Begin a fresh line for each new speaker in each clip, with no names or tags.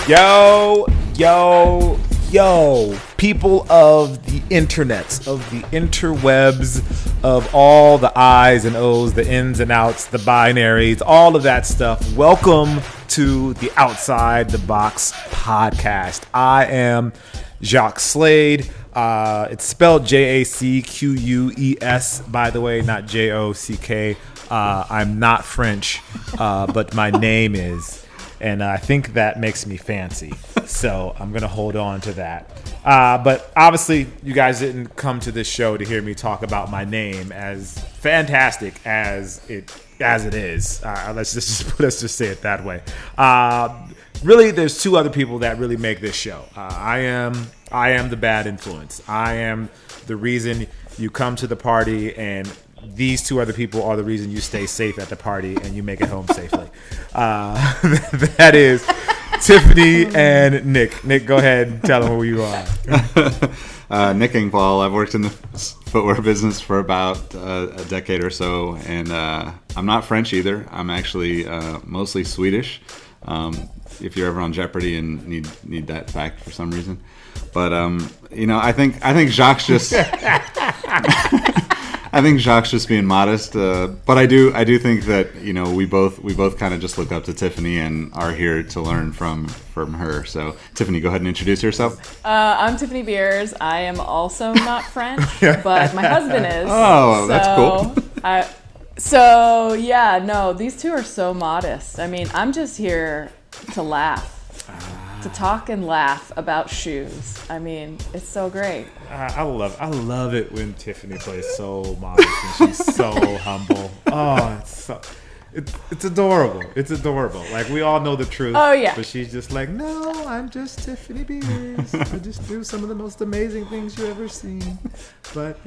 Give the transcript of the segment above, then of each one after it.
Yo, people of the internets, of the interwebs, of all the I's and O's, the ins and outs, the binaries, all of that stuff. Welcome to the Outside the Box podcast. I am Jacques Slade. It's spelled Jacques, by the way, not Jock. I'm not French, but my name is. And I think that makes me fancy. So I'm going to hold on to that. But obviously, you guys didn't come to this show to hear me talk about my name, as fantastic as it is. Let's just say it that way. Really, there's two other people that really make this show. I am the bad influence. I am the reason you come to the party, and these two other people are the reason you stay safe at the party and you make it home safely. That is Tiffany and Nick. Nick, go ahead and tell them who you are.
Nick and Paul. I've worked in the footwear business for about a decade or so, and I'm not French either. I'm actually mostly Swedish. If you're ever on Jeopardy and need that fact for some reason, but I think Jacques just. I think Jacques just being modest, but I do think that we both kind of just look up to Tiffany and are here to learn from her. So Tiffany, go ahead and introduce yourself.
I'm Tiffany Beers. I am also not French, but my husband is.
Oh, that's cool.
These two are so modest. I mean, I'm just here to laugh. To talk and laugh about shoes. I mean, it's so great.
I love it when Tiffany plays so modest and she's so humble. Oh, it's adorable. It's adorable. Like, we all know the truth.
Oh, yeah.
But she's just like, no, I'm just Tiffany Beers. I just do some of the most amazing things you've ever seen. But,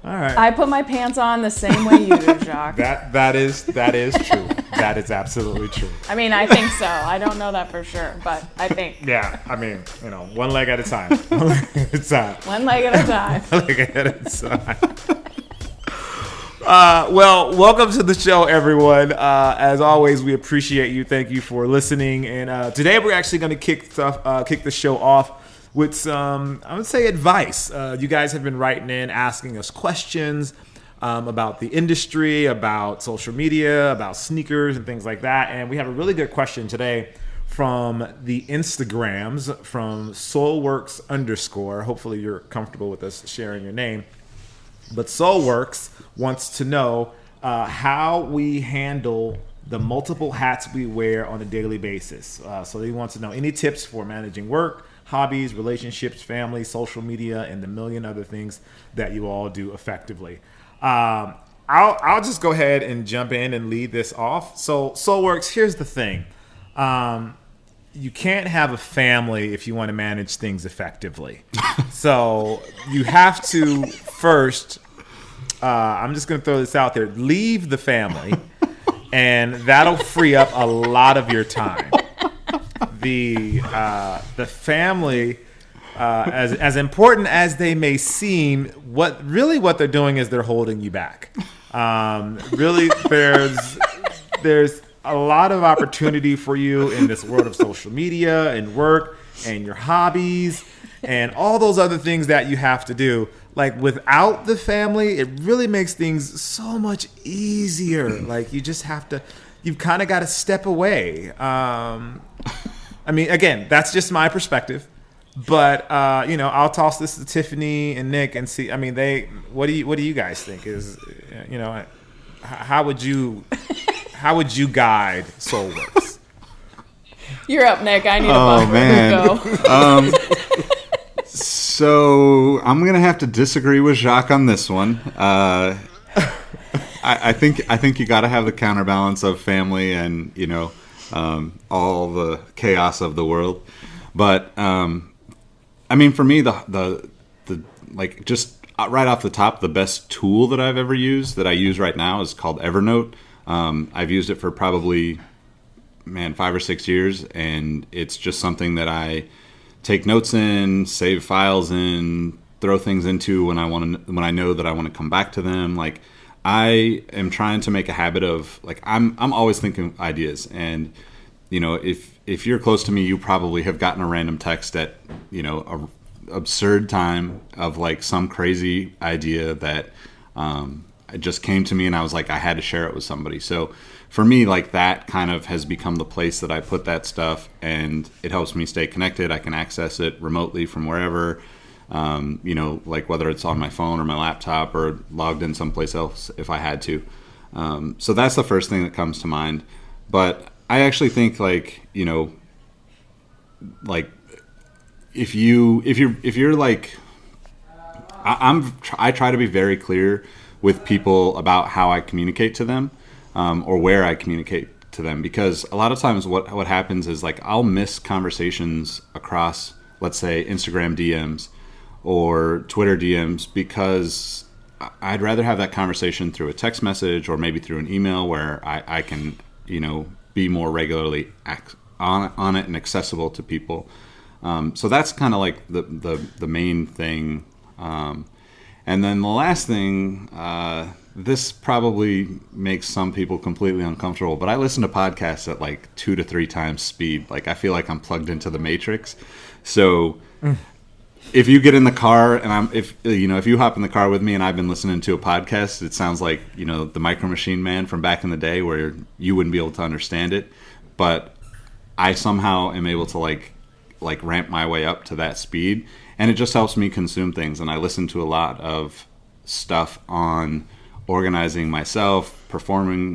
all right.
I put my pants on the same way you do, Jacques.
That is true. That is absolutely true.
I mean, I think so. I don't know that for sure, but I think.
Yeah, I mean, one leg at a time. One leg at a time.
One leg at a time.
One leg at a time. Well, welcome to the show, everyone. As always, we appreciate you. Thank you for listening. And today we're actually going to kick the show off with some, I would say, advice. You guys have been writing in, asking us questions about the industry, about social media, about sneakers and things like that. And we have a really good question today from the Instagrams, from Soulworks _. Hopefully you're comfortable with us sharing your name. But Soulworks wants to know how we handle the multiple hats we wear on a daily basis. So he wants to know any tips for managing work, hobbies, relationships, family, social media, and the million other things that you all do effectively. I'll just go ahead and jump in and lead this off. So Soulworks, here's the thing. You can't have a family if you want to manage things effectively. So you have to first, I'm just going to throw this out there, leave the family, and that'll free up a lot of your time. The family, as important as they may seem, what they're doing is they're holding you back. Really, there's a lot of opportunity for you in this world of social media and work and your hobbies and all those other things that you have to do. Like, without the family, it really makes things so much easier. Like, you've kind of got to step away. I mean, again, that's just my perspective, but I'll toss this to Tiffany and Nick and see. I mean, what do you guys think? How would you guide Soulworks?
You're up, Nick. I need a buffer.
Man. Go. So I'm gonna have to disagree with Jacques on this one. I think you got to have the counterbalance of family and all the chaos of the world. But I mean, for me, the just right off the top, the best tool that I've ever used that I use right now is called Evernote. I've used it for probably 5 or 6 years, and it's just something that I take notes in, save files in, throw things into when I know that I want to come back to them. Like, I am trying to make a habit of, like, I'm always thinking ideas, and if you're close to me, you probably have gotten a random text at, a absurd time of like some crazy idea that it just came to me, and I was like, I had to share it with somebody. So for me, like, that kind of has become the place that I put that stuff, and it helps me stay connected. I can access it remotely from wherever, like whether it's on my phone or my laptop or logged in someplace else if I had to. So that's the first thing that comes to mind. But I actually think, like, like if you're like, I try to be very clear with people about how I communicate to them, or where I communicate to them, because a lot of times what happens is, like, I'll miss conversations across, let's say, Instagram DMs or Twitter DMs, because I'd rather have that conversation through a text message or maybe through an email where I can, be more regularly on it and accessible to people. So that's kind of like the main thing. And then the last thing, this probably makes some people completely uncomfortable, but I listen to podcasts at like 2 to 3 times speed. Like, I feel like I'm plugged into the Matrix. So if you get in the car and if you hop in the car with me and I've been listening to a podcast, it sounds like, the Micro Machine Man from back in the day, where you wouldn't be able to understand it, but I somehow am able to like ramp my way up to that speed. And it just helps me consume things. And I listen to a lot of stuff on organizing myself, performing,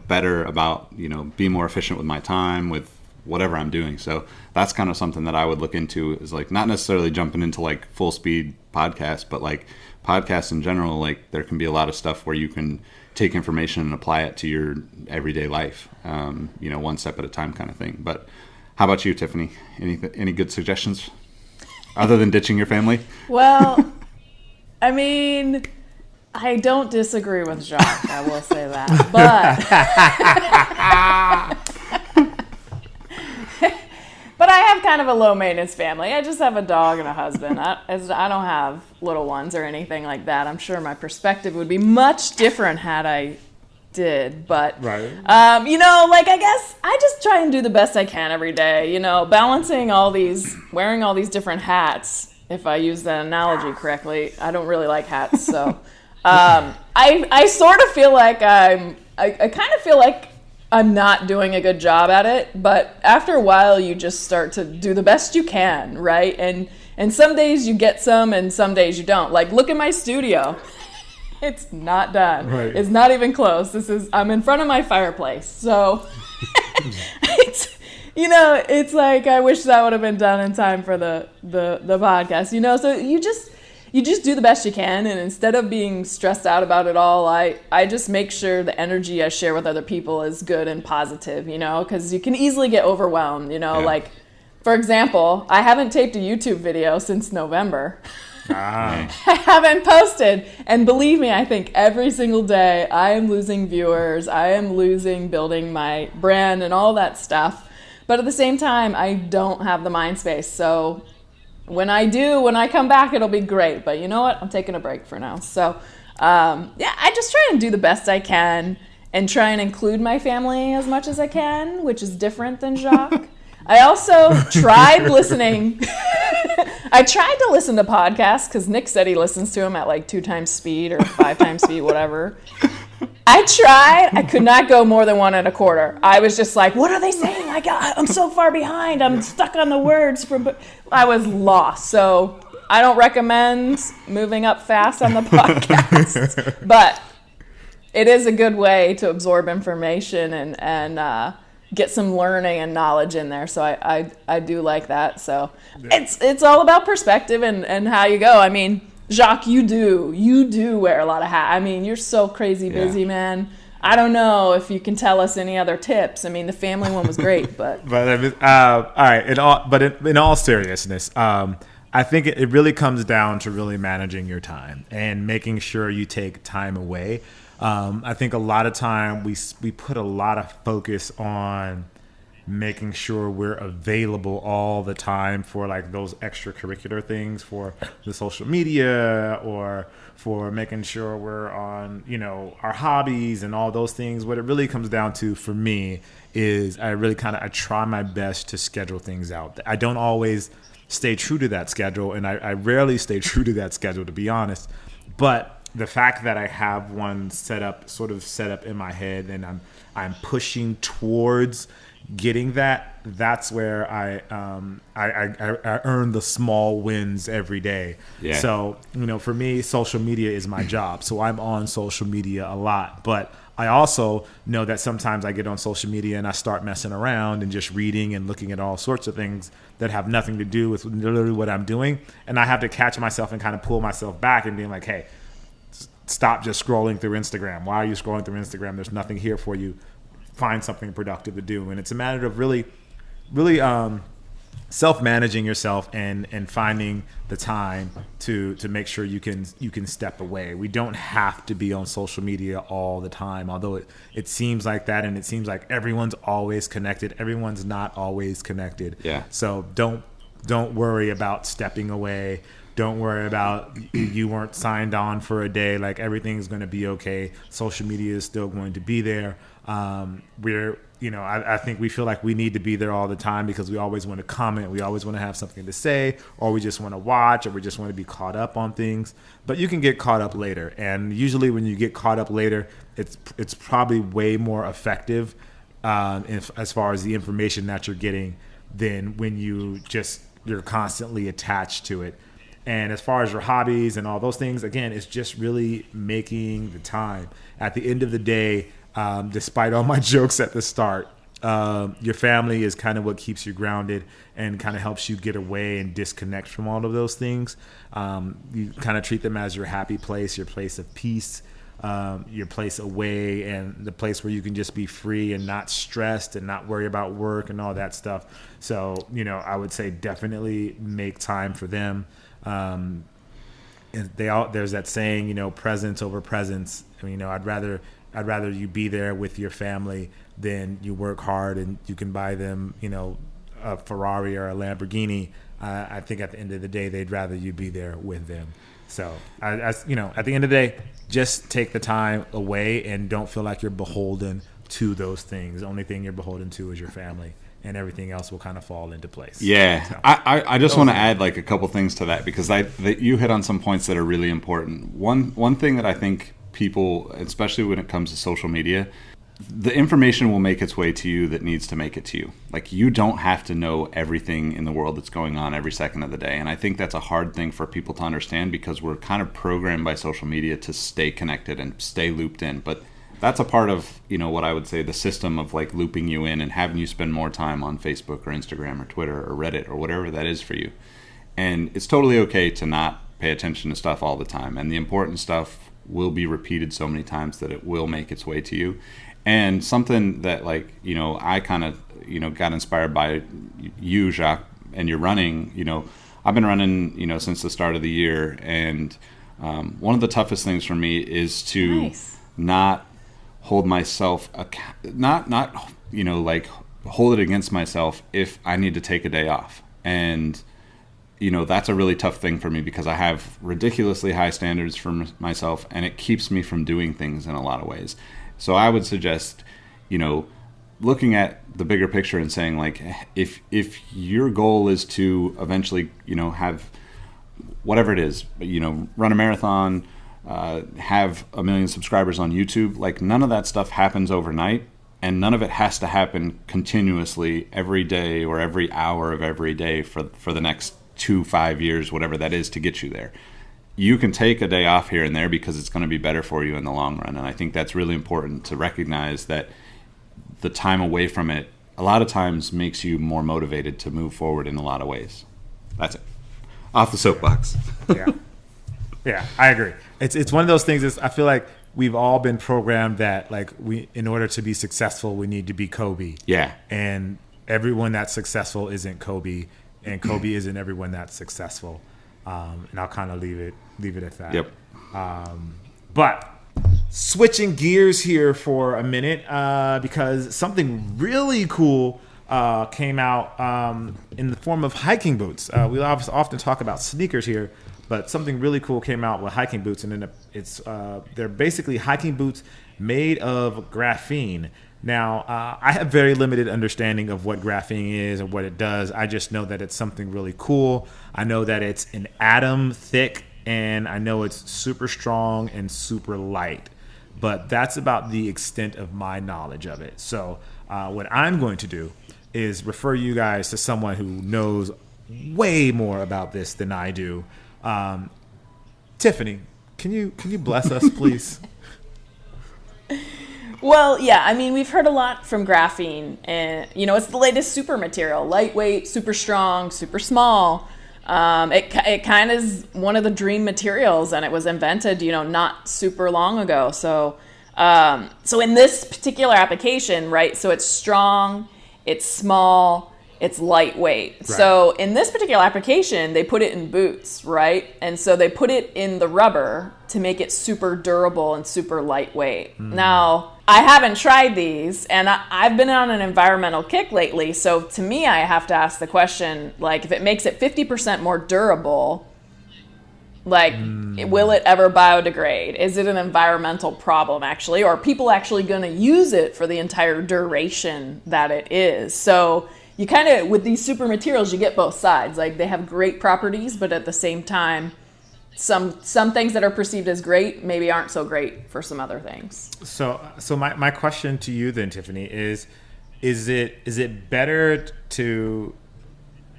better, about, being more efficient with my time, with whatever I'm doing. So that's kind of something that I would look into, is like not necessarily jumping into like full speed podcasts, but like podcasts in general. Like, there can be a lot of stuff where you can take information and apply it to your everyday life, one step at a time kind of thing. But how about you, Tiffany? Any good suggestions? Other than ditching your family?
Well, I mean, I don't disagree with Jacques, I will say that. But I have kind of a low-maintenance family. I just have a dog and a husband. I don't have little ones or anything like that. I'm sure my perspective would be much different had I did. But,
right.
I guess I just try and do the best I can every day, balancing wearing all these different hats, if I use that analogy correctly. I don't really like hats, so I sort of feel like I kind of feel like I'm not doing a good job at it, but after a while you just start to do the best you can, right? And some days you get some and some days you don't. Like, look at my studio. It's not done.
Right.
It's not even close. I'm in front of my fireplace. So it's like, I wish that would have been done in time for the podcast, so you just do the best you can, and instead of being stressed out about it all, I just make sure the energy I share with other people is good and positive, because you can easily get overwhelmed,
Yeah.
Like, for example, I haven't taped a YouTube video since November. I haven't posted, and believe me, I think every single day I am losing viewers, I am losing building my brand and all that stuff, but at the same time, I don't have the mind space, so when I come back, it'll be great. But you know what? I'm taking a break for now. So, I just try and do the best I can and try and include my family as much as I can, which is different than Jacques. I also tried listening. I tried to listen to podcasts because Nick said he listens to them at like 2 times speed or 5 times speed, whatever. I tried. I could not go more than 1 1/4. I was just like, what are they saying? I'm so far behind. I'm stuck on the words. I was lost. So I don't recommend moving up fast on the podcast. But it is a good way to absorb information and get some learning and knowledge in there. So I do like that. So it's all about perspective and how you go. I mean, Jacques, you do wear a lot of hats. I mean, you're so crazy busy, man. I don't know if you can tell us any other tips. I mean, the family one was great, but
all right. In all seriousness, I think it really comes down to really managing your time and making sure you take time away. I think a lot of time we put a lot of focus on making sure we're available all the time for like those extracurricular things, for the social media, or for making sure we're on, you know, our hobbies and all those things. What it really comes down to for me is I try my best to schedule things out. I don't always stay true to that schedule, and I rarely stay true to that schedule, to be honest. But the fact that I have one set up in my head, and I'm pushing towards getting that, that's where I earn the small wins every day.
Yeah.
So, you know, for me, social media is my job. So I'm on social media a lot, but I also know that sometimes I get on social media and I start messing around and just reading and looking at all sorts of things that have nothing to do with literally what I'm doing. And I have to catch myself and kind of pull myself back and being like, hey, stop just scrolling through Instagram. Why are you scrolling through Instagram? There's nothing here for you. Find something productive to do. And it's a matter of really self-managing yourself and finding the time to make sure you can step away. We don't have to be on social media all the time, although it seems like that, and it seems like everyone's always connected. Everyone's not always connected.
Yeah.
So don't worry about stepping away. Don't worry about you weren't signed on for a day. Like, everything's going to be okay. Social media is still going to be there. I think we feel like we need to be there all the time because we always want to comment. We always want to have something to say, or we just want to watch, or we just want to be caught up on things. But you can get caught up later. And usually when you get caught up later, it's probably way more effective as far as the information that you're getting than when you're constantly attached to it. And as far as your hobbies and all those things, again, it's just really making the time. At the end of the day, despite all my jokes at the start, your family is kind of what keeps you grounded and kind of helps you get away and disconnect from all of those things. You kind of treat them as your happy place, your place of peace, your place away, and the place where you can just be free and not stressed and not worry about work and all that stuff. So, you know, I would say definitely make time for them. There's that saying, you know, presence over presence. I mean, you know, I'd rather you be there with your family than you work hard and you can buy them, you know, a Ferrari or a Lamborghini. I think at the end of the day, they'd rather you be there with them. So, you know, at the end of the day, just take the time away and don't feel like you're beholden to those things. The only thing you're beholden to is your family, and everything else will kind of fall into place.
Yeah. So, I just want to add like a couple things to that, because you hit on some points that are really important. One thing that I think people, especially when it comes to social media, the information will make its way to you that needs to make it to you. Like, you don't have to know everything in the world that's going on every second of the day. And I think that's a hard thing for people to understand, because we're kind of programmed by social media to stay connected and stay looped in. But that's a part of, you know, what I would say the system of like looping you in and having you spend more time on Facebook or Instagram or Twitter or Reddit or whatever that is for you. And it's totally okay to not pay attention to stuff all the time. And the important stuff will be repeated so many times that it will make its way to you. And something that, like, you know, I kind of, you know, got inspired by you, Jacques, and your running. You know, I've been running, you know, since the start of the year. And one of the toughest things for me is to not hold myself, not, you know, like hold it against myself if I need to take a day off. And, you know, that's a really tough thing for me, because I have ridiculously high standards for myself, and it keeps me from doing things in a lot of ways. So I would suggest, you know, looking at the bigger picture and saying, like, if your goal is to eventually, you know, have whatever it is, you know, run a marathon, have 1 million subscribers on YouTube, like, none of that stuff happens overnight, and none of it has to happen continuously every day or every hour of every day for the next 2-5 years, whatever that is, to get you there. You can take a day off here and there because it's going to be better for you in the long run. And I think that's really important to recognize, that the time away from it a lot of times makes you more motivated to move forward in a lot of ways. That's it. Off the soapbox.
Yeah, I agree. It's one of those things. I feel like we've all been programmed that, like, in order to be successful, we need to be Kobe.
Yeah.
And everyone that's successful isn't Kobe, and Kobe isn't everyone that's successful. And I'll kind of leave it at that.
Yep.
But switching gears here for a minute, because something really cool came out in the form of hiking boots. We often talk about sneakers here, but something really cool came out with hiking boots, and then they're basically hiking boots made of graphene. Now, I have very limited understanding of what graphene is and what it does. I just know that it's something really cool. I know that it's an atom thick, and I know it's super strong and super light. But that's about the extent of my knowledge of it. So what I'm going to do is refer you guys to someone who knows way more about this than I do. Tiffany, can you bless us, please?
Well, yeah, I mean, we've heard a lot from graphene, and, it's the latest super material, lightweight, super strong, super small. It kind of is one of the dream materials, and it was invented, not super long ago. So in this particular application, right, so it's strong, it's small, it's lightweight. Right. So in this particular application, they put it in boots, right? And so they put it in the rubber to make it super durable and super lightweight. Now, I haven't tried these, and I've been on an environmental kick lately. So to me, I have to ask the question, like, if it makes it 50% more durable, like, will it ever biodegrade? Is it an environmental problem, actually? Or are people actually going to use it for the entire duration that it is? So you kind of, with these super materials, you get both sides. Like, they have great properties, but at the same time, some things that are perceived as great maybe aren't so great for some other things.
So my question to you then, Tiffany, is it better to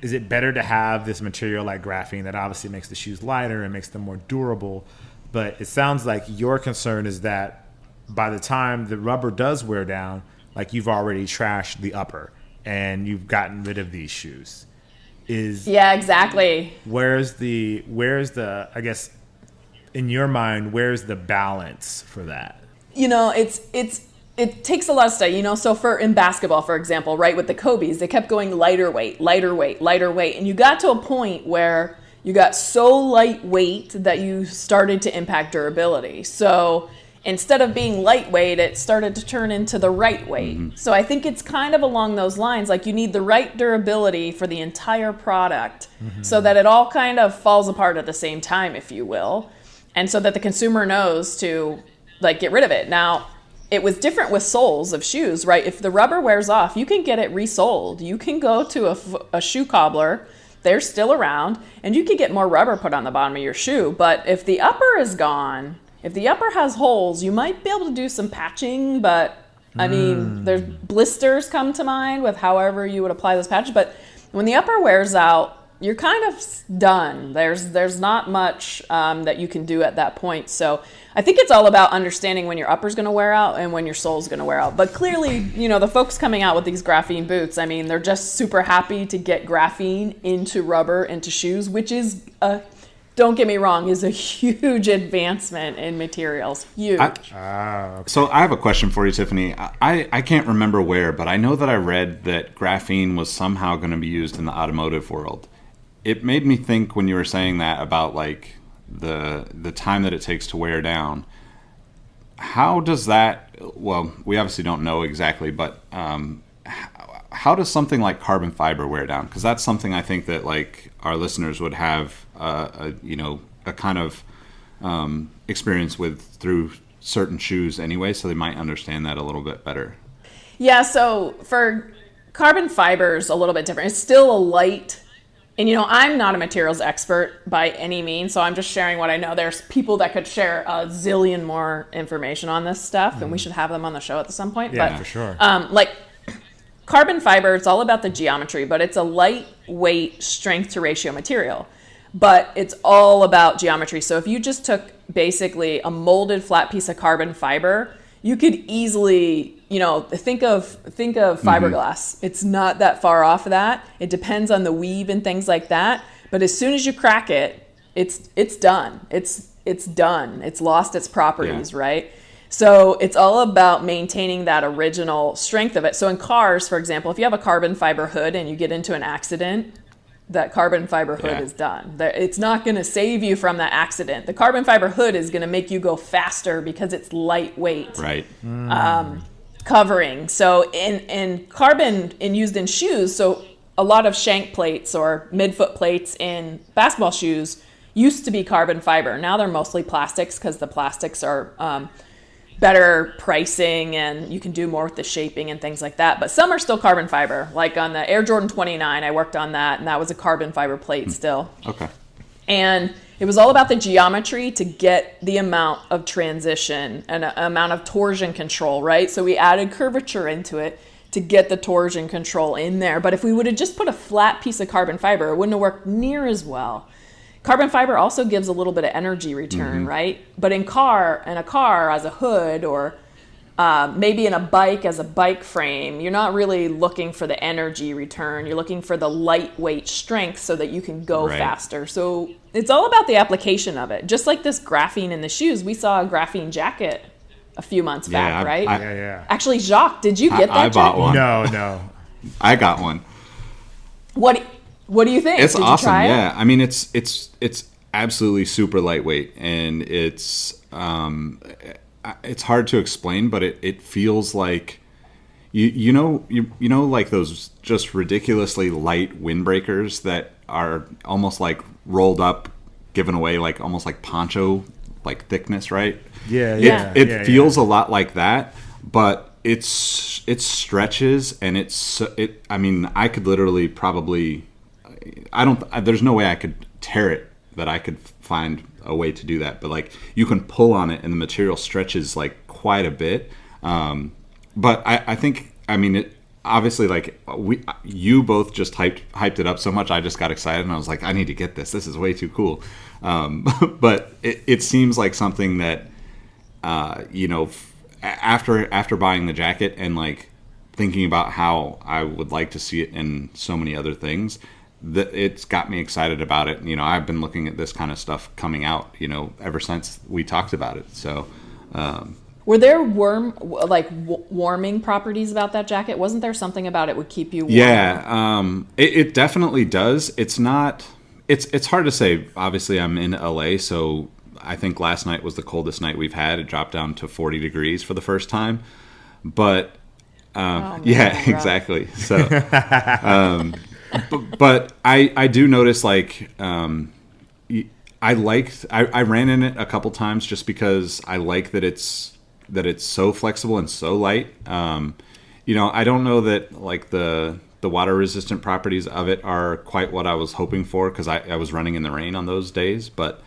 have this material like graphene that obviously makes the shoes lighter and makes them more durable, but it sounds like your concern is that by the time the rubber does wear down, like, you've already trashed the upper and you've gotten rid of these shoes.
Yeah, exactly.
Where's the I guess in your mind, where's the balance for that?
It takes a lot of study, so in basketball, for example, right, with the Kobe's, they kept going lighter weight, and you got to a point where you got so lightweight that you started to impact durability. So instead of being lightweight, it started to turn into the right weight. Mm-hmm. So I think it's kind of along those lines. Like, you need the right durability for the entire product, so that it all kind of falls apart at the same time, if you will. And so that the consumer knows to, like, get rid of it. Now, it was different with soles of shoes, right? If the rubber wears off, you can get it resoled. You can go to a shoe cobbler. They're still around, and you can get more rubber put on the bottom of your shoe. But if the upper is gone, if the upper has holes, you might be able to do some patching, but I mean, there's blisters come to mind with however you would apply those patches. But when the upper wears out, you're kind of done. There's not much that you can do at that point. So I think it's all about understanding when your upper's going to wear out and when your sole's going to wear out. But clearly, the folks coming out with these graphene boots, I mean, they're just super happy to get graphene into rubber, into shoes, which is don't get me wrong, is a huge advancement in materials. Huge.
Okay. So I have a question for you, Tiffany. I can't remember where, but I know that I read that graphene was somehow going to be used in the automotive world. It made me think when you were saying that about, like, the time that it takes to wear down. How does that, well, we obviously don't know exactly, but how does something like carbon fiber wear down? Because that's something I think that, like, our listeners would have a kind of experience with through certain shoes anyway, so they might understand that a little bit better.
Yeah, so for carbon fibers, a little bit different. It's still a light, and I'm not a materials expert by any means, so I'm just sharing what I know. There's people that could share a zillion more information on this stuff, and we should have them on the show at some point.
Yeah,
but,
for sure.
Like, carbon fiber, it's all about the geometry, but it's a lightweight strength to ratio material. But it's all about geometry. So if you just took basically a molded flat piece of carbon fiber, you could easily, think of fiberglass. It's not that far off of that. It depends on the weave and things like that. But as soon as you crack it, it's done. It's done. It's lost its properties, right? So it's all about maintaining that original strength of it. So in cars, for example, if you have a carbon fiber hood and you get into an accident, that carbon fiber hood is done. It's not going to save you from that accident. The carbon fiber hood is going to make you go faster because it's lightweight.
Right.
covering. So in carbon used in shoes, so a lot of shank plates or midfoot plates in basketball shoes used to be carbon fiber. Now they're mostly plastics because the plastics are better pricing and you can do more with the shaping and things like that. But some are still carbon fiber. Like on the Air Jordan 29, I worked on that, and that was a carbon fiber plate still.
Okay.
And it was all about the geometry to get the amount of transition and amount of torsion control, right? So we added curvature into it to get the torsion control in there. But if we would have just put a flat piece of carbon fiber, it wouldn't have worked near as well. Carbon fiber also gives a little bit of energy return, right? But in a car as a hood, or maybe in a bike as a bike frame, you're not really looking for the energy return. You're looking for the lightweight strength so that you can go faster. So it's all about the application of it. Just like this graphene in the shoes, we saw a graphene jacket a few months back, right?
Yeah.
Actually, Jacques, did you get that
I bought
jacket?
one.
No.
I got one.
What do you think?
It's
Did
awesome.
You try it?
Yeah, I mean it's absolutely super lightweight, and it's hard to explain, but it feels like you know like those just ridiculously light windbreakers that are almost like rolled up, given away, like almost like poncho like thickness, right? It feels a lot like that, but it stretches, and I mean, I could literally probably, there's no way I could tear it, that I could find a way to do that, but like you can pull on it and the material stretches like quite a bit. But I think, I mean, it obviously, like you both just hyped it up so much, I just got excited and I was like, I need to get this. This is way too cool. But it seems like something that, after buying the jacket and like thinking about how I would like to see it in so many other things, that it's got me excited about it. I've been looking at this kind of stuff coming out, ever since we talked about it. So,
were there warming properties about that jacket? Wasn't there something about it would keep you warm?
Yeah, it definitely does. It's not. It's hard to say. Obviously, I'm in LA, so I think last night was the coldest night we've had. It dropped down to 40 degrees for the first time. But exactly. So, but I do notice, like, I ran in it a couple times just because I like that it's so flexible and so light. I don't know that like the water resistant properties of it are quite what I was hoping for, because I was running in the rain on those days, but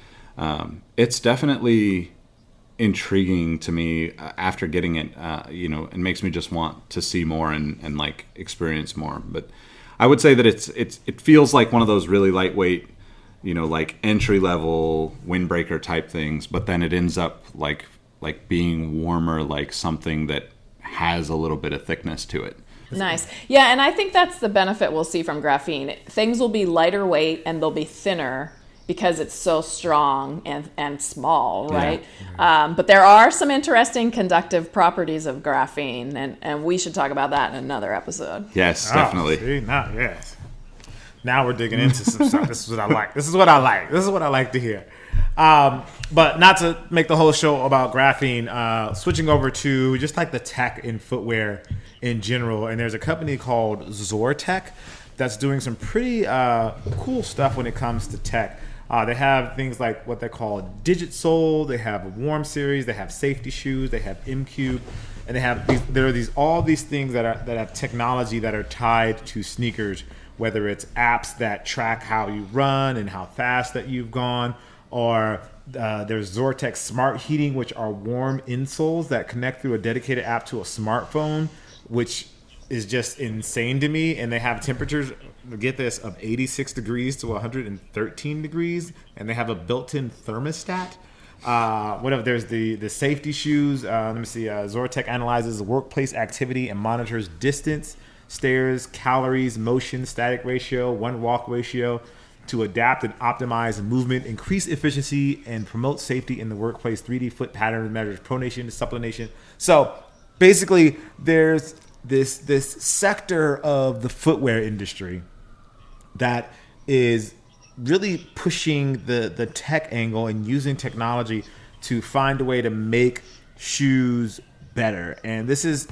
it's definitely intriguing to me after getting it. It makes me just want to see more and like experience more. But I would say that it feels like one of those really lightweight, like entry level windbreaker type things, but then it ends up like being warmer, like something that has a little bit of thickness to it.
Nice. Yeah, and I think that's the benefit we'll see from graphene. Things will be lighter weight and they'll be thinner because it's so strong and small, right? Yeah. But there are some interesting conductive properties of graphene, and we should talk about that in another episode.
Yes, definitely.
See, yes. Now we're digging into some stuff. This is what I like. This is what I like to hear. But not to make the whole show about graphene, switching over to just like the tech in footwear in general. And there's a company called Zortech that's doing some pretty cool stuff when it comes to tech. They have things like what they call Digit Sole. They have a Warm Series. They have safety shoes. They have M-Cube. And they have all these things that have technology that are tied to sneakers, whether it's apps that track how you run and how fast that you've gone, or there's Zortech Smart Heating, which are warm insoles that connect through a dedicated app to a smartphone, which is just insane to me. And they have temperatures, get this, of 86 degrees to 113 degrees, and they have a built-in thermostat. Whatever. There's the safety shoes. Let me see. Zortech analyzes workplace activity and monitors distance, stairs, calories, motion, static ratio, one walk ratio to adapt and optimize movement, increase efficiency, and promote safety in the workplace. 3D foot pattern measures pronation to supination. So basically, there's this sector of the footwear industry that is really pushing the tech angle and using technology to find a way to make shoes better. And this is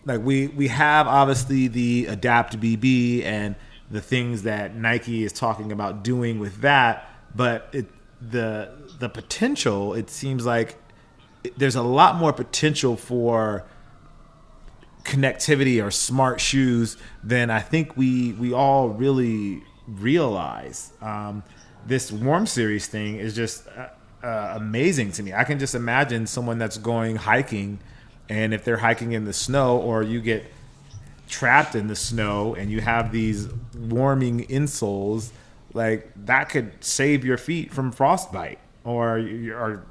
like we have obviously the Adapt BB and the things that Nike is talking about doing with that, but the potential, it seems like there's a lot more potential for connectivity or smart shoes than I think we all really realize. This Warm Series thing is just amazing to me. I can just imagine someone that's going hiking, and if they're hiking in the snow, or you get trapped in the snow and you have these warming insoles, like that could save your feet from frostbite or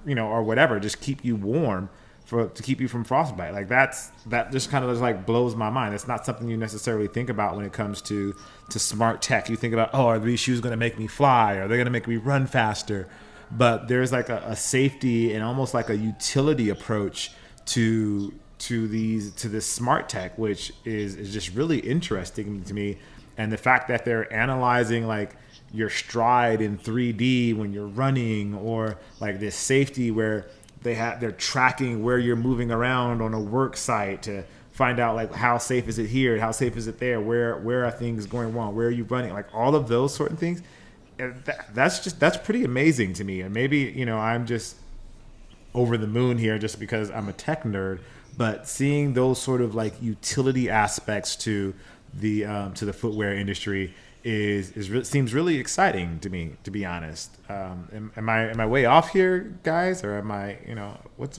whatever, just keep you warm to keep you from frostbite. Like that just kind of just like blows my mind. It's not something you necessarily think about when it comes to smart tech. You think about, are these shoes going to make me fly? Are they going to make me run faster? But there's like a safety and almost like a utility approach to this smart tech, which is just really interesting to me. And the fact that they're analyzing like your stride in 3D when you're running, or like this safety where they're tracking where you're moving around on a work site to find out like how safe is it here, how safe is it there, where are things going wrong, where are you running, like all of those sort of things. That's pretty amazing to me. And maybe I'm just over the moon here just because I'm a tech nerd, but seeing those sort of like utility aspects to the footwear industry seems really exciting to me, to be honest. Am I way off here, guys, or am I what's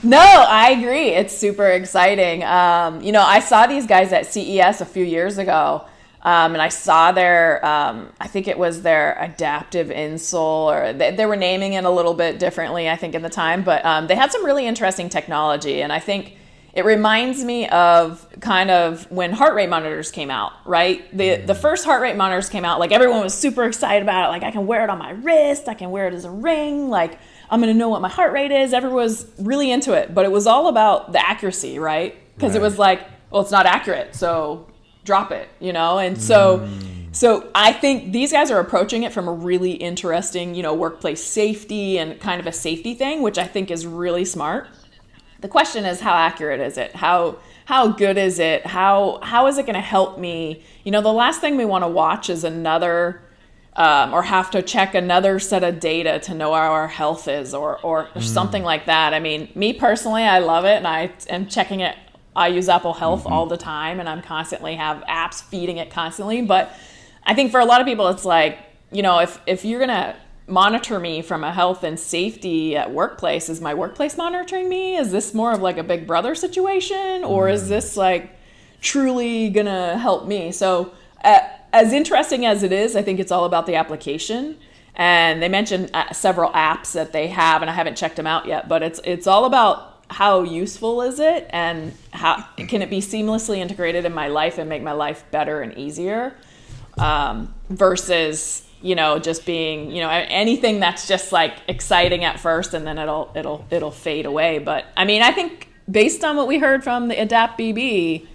No, I agree. It's super exciting. I saw these guys at CES a few years ago, and I saw their, I think it was their adaptive insole, or they were naming it a little bit differently, I think, in the time, but they had some really interesting technology, and I think it reminds me of kind of when heart rate monitors came out, right? The first heart rate monitors came out, like everyone was super excited about it. Like, I can wear it on my wrist, I can wear it as a ring, like I'm going to know what my heart rate is. Everyone was really into it, but it was all about the accuracy, right? Because It was like, well, it's not accurate, so drop it, And so I think these guys are approaching it from a really interesting, workplace safety and kind of a safety thing, which I think is really smart. The question is, how accurate is it? How good is it? How is it going to help me? The last thing we want to watch is another or have to check another set of data to know how our health is or something like that. I mean, me personally, I love it, and I am checking it. I use Apple Health all the time, and I'm constantly have apps feeding it constantly. But I think for a lot of people, it's like, if you're going to monitor me from a health and safety at workplace, is my workplace monitoring me? Is this more of like a Big Brother situation, or is this like truly gonna help me? So as interesting as it is, I think it's all about the application. And they mentioned several apps that they have, and I haven't checked them out yet, but it's all about how useful is it, and how can it be seamlessly integrated in my life and make my life better and easier, versus just being, anything that's just like exciting at first and then it'll fade away. But I mean, I think based on what we heard from the Adapt BB,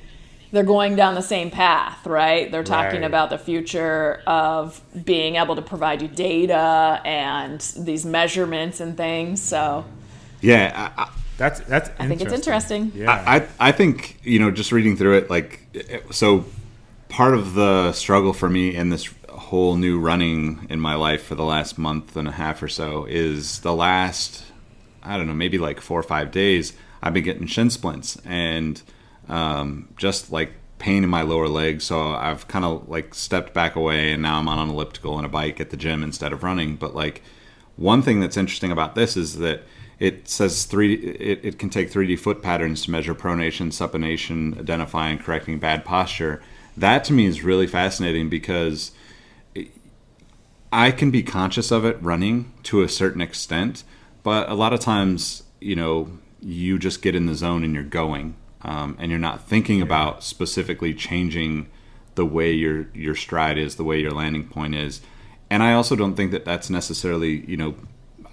they're going down the same path, right? They're talking about the future of being able to provide you data and these measurements and things. So
yeah,
that's
I think it's interesting.
Yeah, I think just reading through it, like, so part of the struggle for me in this whole new running in my life for the last month and a half or so is the last, I don't know, maybe like 4 or 5 days, I've been getting shin splints and just like pain in my lower leg. So I've kind of like stepped back away, and now I'm on an elliptical and a bike at the gym instead of running. But like, one thing that's interesting about this is that it says it can take 3D foot patterns to measure pronation, supination, identify and correcting bad posture. That to me is really fascinating, because I can be conscious of it running to a certain extent, but a lot of times, you just get in the zone and you're going, and you're not thinking about specifically changing the way your stride is, the way your landing point is. And I also don't think that that's necessarily,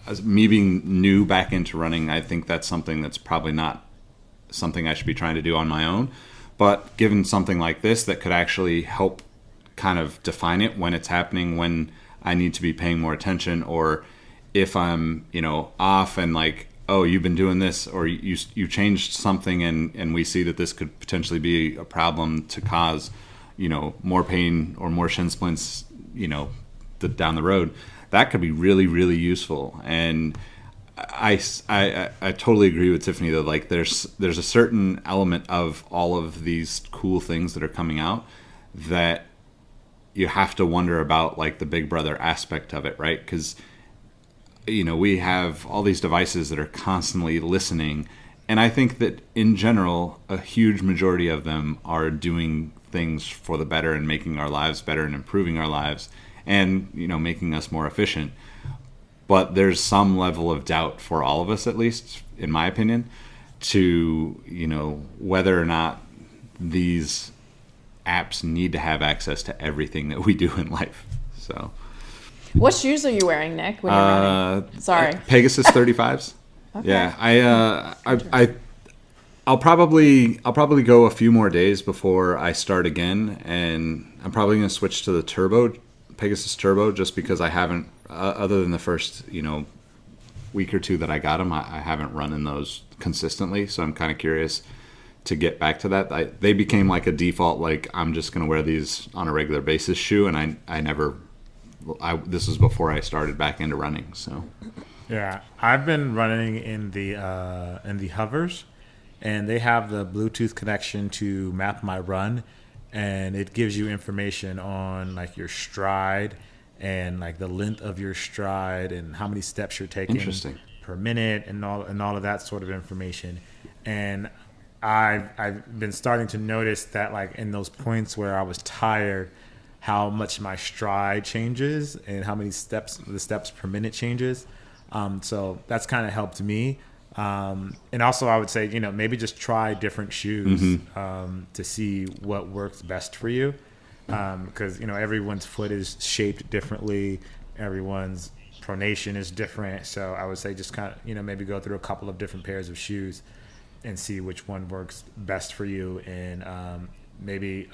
as me being new back into running, I think that's something that's probably not something I should be trying to do on my own. But given something like this that could actually help kind of define it when it's happening, when I need to be paying more attention, or if I'm, off and like oh, you've been doing this, or you changed something, and we see that this could potentially be a problem to cause, more pain or more shin splints, down the road. That could be really, really useful. And I totally agree with Tiffany that like there's a certain element of all of these cool things that are coming out that you have to wonder about, like the big brother aspect of it, right? Because we have all these devices that are constantly listening, and I think that in general a huge majority of them are doing things for the better and making our lives better and improving our lives and making us more efficient. But there's some level of doubt for all of us, at least in my opinion, to whether or not these apps need to have access to everything that we do in life. So
what shoes are you wearing, Nick, when you're running? Sorry.
Pegasus 35s. Okay. Yeah, I'll probably go a few more days before I start again, and I'm probably going to switch to the Pegasus Turbo, just because I haven't, other than the first week or two that I got them, I haven't run in those consistently. So I'm kind of curious to get back to that. They became like a default, like I'm just going to wear these on a regular basis shoe, and this was before I started back into running. So
yeah, I've been running in the Hovrs, and they have the Bluetooth connection to MapMyRun, and it gives you information on like your stride and like the length of your stride and how many steps you're taking per minute and all of that sort of information. And I've been starting to notice that like in those points where I was tired, how much my stride changes and how many the steps per minute changes. So that's kind of helped me. And also I would say, maybe just try different shoes to see what works best for you. Because, everyone's foot is shaped differently. Everyone's pronation is different. So I would say just kind of, maybe go through a couple of different pairs of shoes and see which one works best for you. And maybe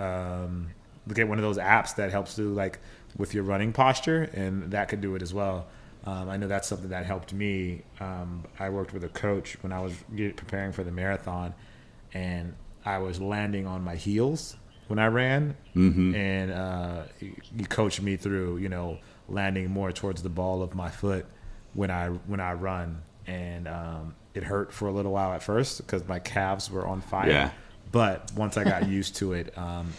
look at one of those apps that helps you like with your running posture, and that could do it as well. I know that's something that helped me. I worked with a coach when I was preparing for the marathon, and I was landing on my heels when I ran, and he coached me through, landing more towards the ball of my foot when I run, and it hurt for a little while at first because my calves were on fire.
Yeah.
But once I got used to it,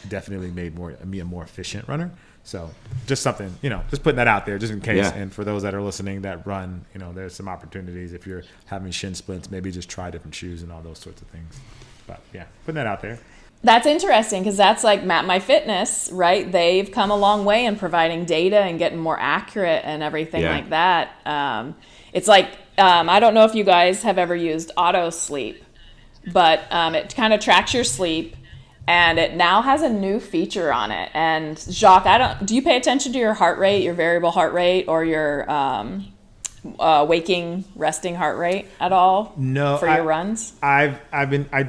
definitely made me a more efficient runner. So just something, just putting that out there just in case.
Yeah.
And for those that are listening that run, there's some opportunities. If you're having shin splints, maybe just try different shoes and all those sorts of things. But yeah, putting that out there.
That's interesting because that's like MapMyFitness, right? They've come a long way in providing data and getting more accurate and everything like that. It's like, I don't know if you guys have ever used Auto Sleep, but it kind of tracks your sleep, and it now has a new feature on it. And Jacques, do you pay attention to your heart rate, your variable heart rate, or your waking, resting heart rate at all?
No,
for your runs.
I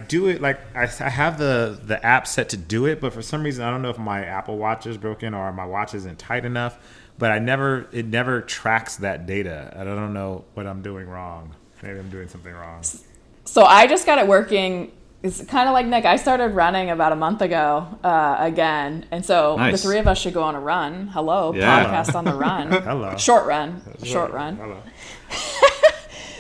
do it like I have the app set to do it, but for some reason I don't know if my Apple Watch is broken or my watch isn't tight enough. But it never tracks that data. I don't know what I'm doing wrong. Maybe I'm doing something wrong.
So I just got it working. It's kind of like Nick. I started running about a month ago again. And so
nice.
The three of us should go on a run. Hello, podcast on the run.
Hello.
Short run.
Hello.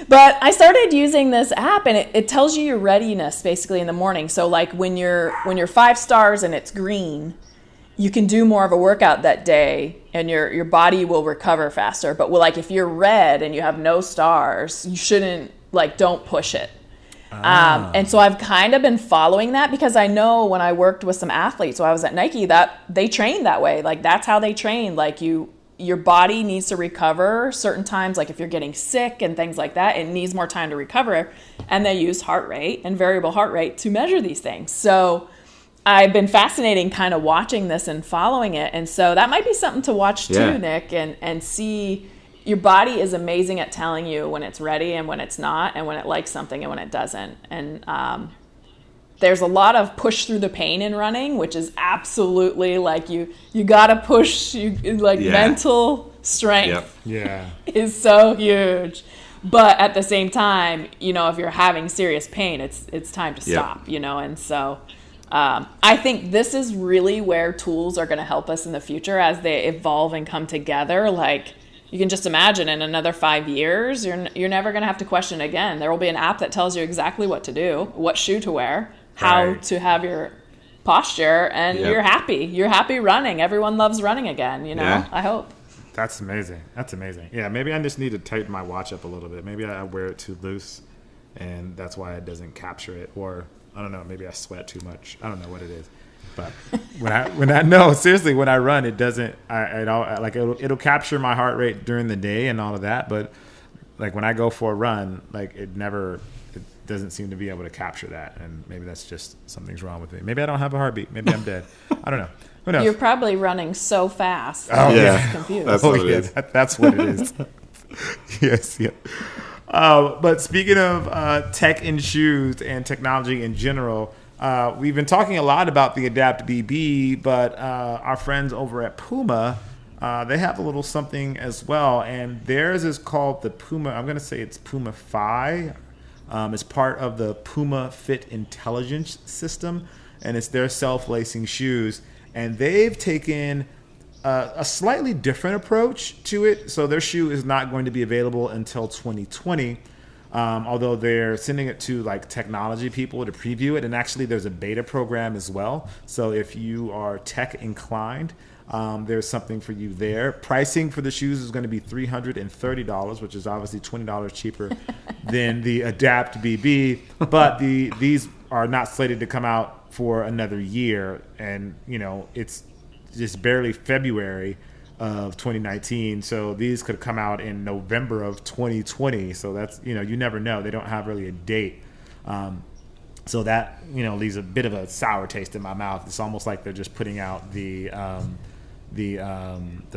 But I started using this app, and it tells you your readiness basically in the morning. So like when you're 5 stars and it's green, you can do more of a workout that day and your body will recover faster. But like if you're red and you have no stars, you shouldn't, don't push it. And so I've kind of been following that because I know when I worked with some athletes, so I was at Nike, that they train that way. Like that's how they train. Like your body needs to recover certain times. Like if you're getting sick and things like that, it needs more time to recover. And they use heart rate and variable heart rate to measure these things. So I've been fascinating kind of watching this and following it. And so that might be something to watch too, Nick, and see. Your body is amazing at telling you when it's ready and when it's not, and when it likes something and when it doesn't. And there's a lot of push through the pain in running, which is absolutely like you got to push, mental strength is so huge. But at the same time, you know, if you're having serious pain, it's time to stop, you know. And so I think this is really where tools are going to help us in the future as they evolve and come together. Like, you can just imagine in another 5 years, you're never going to have to question it again. There will be an app that tells you exactly what to do, what shoe to wear, how to have your posture, and you're happy. You're happy running. Everyone loves running again, you know, I hope.
That's amazing. That's amazing. Yeah, maybe I just need to tighten my watch up a little bit. Maybe I wear it too loose, and that's why it doesn't capture it. Or, I don't know, maybe I sweat too much. I don't know what it is. But when I run, it doesn't. It'll capture my heart rate during the day and all of that. But like when I go for a run, like it doesn't seem to be able to capture that. And maybe that's just something's wrong with me. Maybe I don't have a heartbeat. Maybe I'm dead. I don't know. Who knows?
You're probably running so fast.
Oh yeah,
confused.
That's what it is.
That's what it is. Yes, yeah. But speaking of tech in shoes and technology in general. We've been talking a lot about the Adapt BB, but our friends over at PUMA, they have a little something as well, and theirs is called the PUMA. I'm going to say it's PUMA Phi. It's part of the PUMA Fit Intelligence System, and it's their self-lacing shoes. And they've taken a slightly different approach to it. So their shoe is not going to be available until 2020. Although they're sending it to like technology people to preview it, and actually there's a beta program as well. So if you are tech inclined, there's something for you there. Pricing for the shoes is going to be $330, which is obviously $20 cheaper than the Adapt BB. But these are not slated to come out for another year, and you know it's just barely February of 2019, so these could come out in November of 2020. So that's, you know, you never know. They don't have really a date, so that, you know, leaves a bit of a sour taste in my mouth. It's almost like they're just putting out the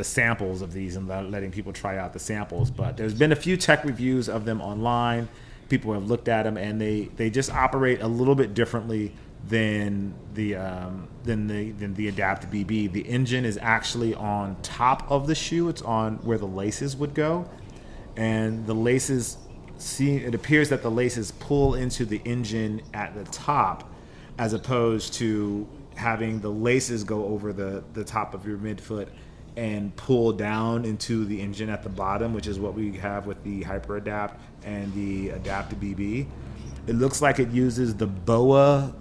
samples of these and letting people try out the samples. But there's been a few tech reviews of them online. People have looked at them, and they just operate a little bit differently than the Adapt BB. The engine is actually on top of the shoe. It's on where the laces would go, and the laces it appears that the laces pull into the engine at the top, as opposed to having the laces go over the top of your midfoot and pull down into the engine at the bottom, which is what we have with the HyperAdapt and the Adapt BB. It looks like it uses the BOA